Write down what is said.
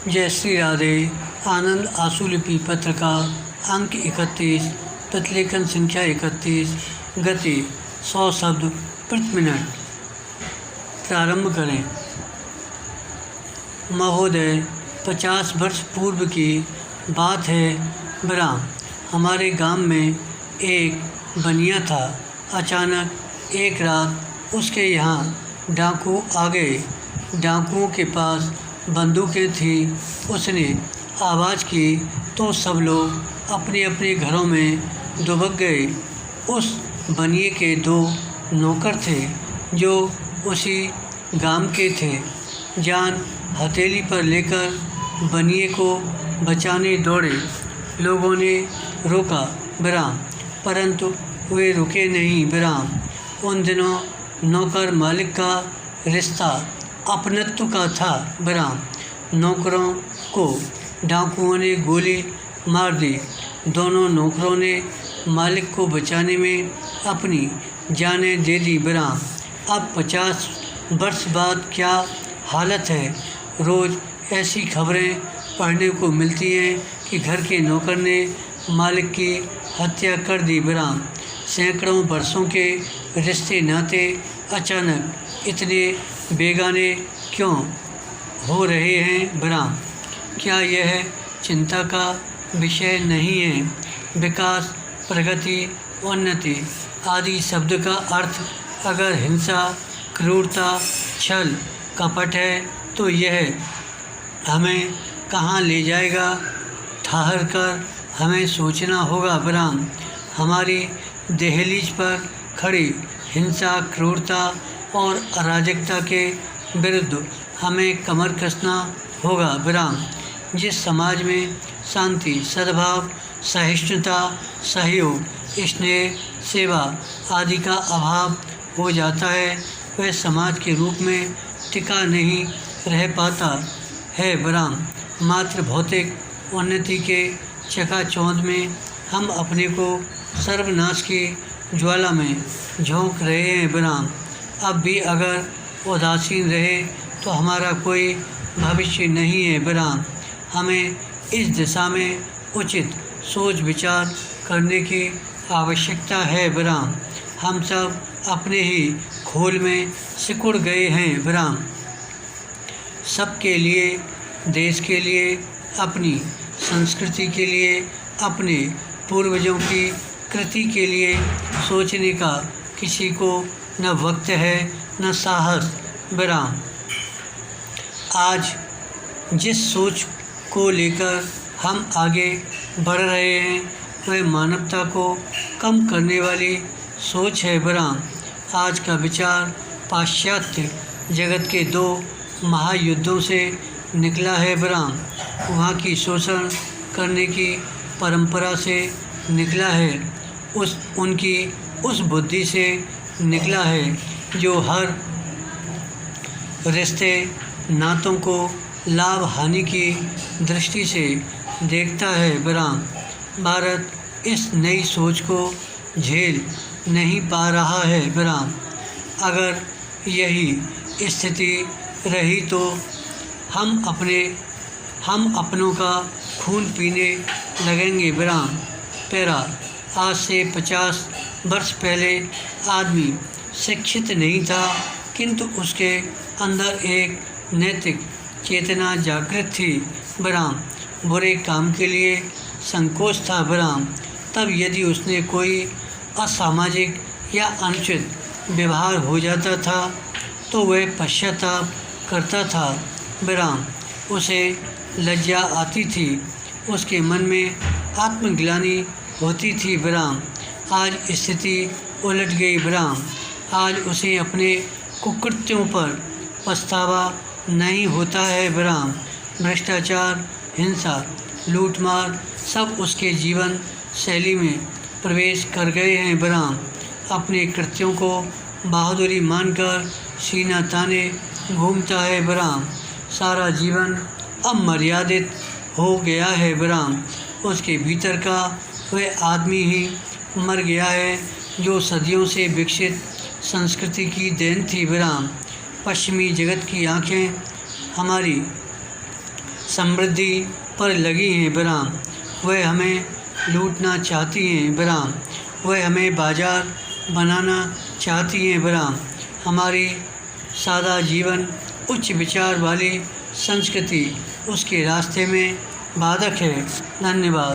जय श्री राधे। आनंद आशुलिपि पत्र का अंक 31, प्रतिलेखन संख्या 31, गति 100 शब्द प्रति मिनट। प्रारंभ करें। महोदय, 50 वर्ष पूर्व की बात है। ब्राह्म, हमारे गांव में एक बनिया था। अचानक एक रात उसके यहाँ डाकू आ गए। डाकुओं के पास बंदूकें थी। उसने आवाज़ की तो सब लोग अपने अपने घरों में दुबक गए। उस बनिए के 2 नौकर थे जो उसी गांव के थे। जान हथेली पर लेकर बनिए को बचाने दौड़े। लोगों ने रोका ब्राह्म, परंतु वे रुके नहीं ब्राह्म। उन दिनों नौकर मालिक का रिश्ता अपनत्व का था ब्राह्म। नौकरों को डाकुओं ने गोली मार दी। दोनों नौकरों ने मालिक को बचाने में अपनी जानें दे दी ब्राह्म। अब 50 वर्ष बाद क्या हालत है। रोज़ ऐसी खबरें पढ़ने को मिलती हैं कि घर के नौकर ने मालिक की हत्या कर दी ब्राह्म। सैकड़ों वर्षों के रिश्ते नाते अचानक इतने बेगाने क्यों हो रहे हैं ब्राह्म। क्या यह चिंता का विषय नहीं है। विकास, प्रगति, उन्नति आदि शब्द का अर्थ अगर हिंसा, क्रूरता, छल, कपट है तो यह हमें कहाँ ले जाएगा। ठहर कर हमें सोचना होगा ब्राह्म। हमारी दहलीज पर खड़ी हिंसा, क्रूरता और अराजकता के विरुद्ध हमें कमर कसना होगा ब्राह्म। जिस समाज में शांति, सद्भाव, सहिष्णुता, सहयोग, स्नेह, सेवा आदि का अभाव हो जाता है, वह समाज के रूप में टिका नहीं रह पाता है ब्राह्म। मात्र भौतिक उन्नति के चकाचौंध में हम अपने को सर्वनाश की ज्वाला में झोंक रहे हैं ब्राह्म। अब भी अगर उदासीन रहे तो हमारा कोई भविष्य नहीं है ब्राह्म। हमें इस दिशा में उचित सोच विचार करने की आवश्यकता है ब्राह्म। हम सब अपने ही खोल में सिकुड़ गए हैं ब्राह्म। सबके लिए, देश के लिए, अपनी संस्कृति के लिए, अपने पूर्वजों की कृति के लिए सोचने का किसी को न वक्त है न साहस ब्राह्म। आज जिस सोच को लेकर हम आगे बढ़ रहे हैं वह मानवता को कम करने वाली सोच है ब्राह्म। आज का विचार पाश्चात्य जगत के 2 महायुद्धों से निकला है ब्राह्म। वहाँ की शोषण करने की परंपरा से निकला है। उनकी उस बुद्धि से निकला है जो हर रिश्ते नातों को लाभ हानि की दृष्टि से देखता है ब्राह्म। भारत इस नई सोच को झेल नहीं पा रहा है ब्राह्म। अगर यही स्थिति रही तो हम अपनों का खून पीने लगेंगे ब्राह्म। पैरा, आज से 50 वर्ष पहले आदमी शिक्षित नहीं था, किंतु उसके अंदर एक नैतिक चेतना जागृत थी ब्राह्म। बुरे काम के लिए संकोच था ब्राह्म। तब यदि उसने कोई असामाजिक या अनुचित व्यवहार हो जाता था तो वह पश्चाताप करता था ब्राह्म। उसे लज्जा आती थी, उसके मन में आत्मग्लानि होती थी ब्राह्म। आज स्थिति उलट गई ब्राह्म। आज उसे अपने कुकृत्यों पर पछतावा नहीं होता है ब्राह्म। भ्रष्टाचार, हिंसा, लूटमार सब उसके जीवन शैली में प्रवेश कर गए हैं ब्राह्म। अपने कृत्यों को बहादुरी मानकर सीना ताने घूमता है ब्राह्म। सारा जीवन अमर्यादित हो गया है ब्राह्म। उसके भीतर का वह आदमी ही मर गया है जो सदियों से विकसित संस्कृति की देन थी ब्राह्म। पश्चिमी जगत की आँखें हमारी समृद्धि पर लगी हैं विराम। वह हमें लूटना चाहती हैं विराम। वह हमें बाजार बनाना चाहती हैं विराम। हमारी सादा जीवन, उच्च विचार वाली संस्कृति उसके रास्ते में बाधक है। धन्यवाद।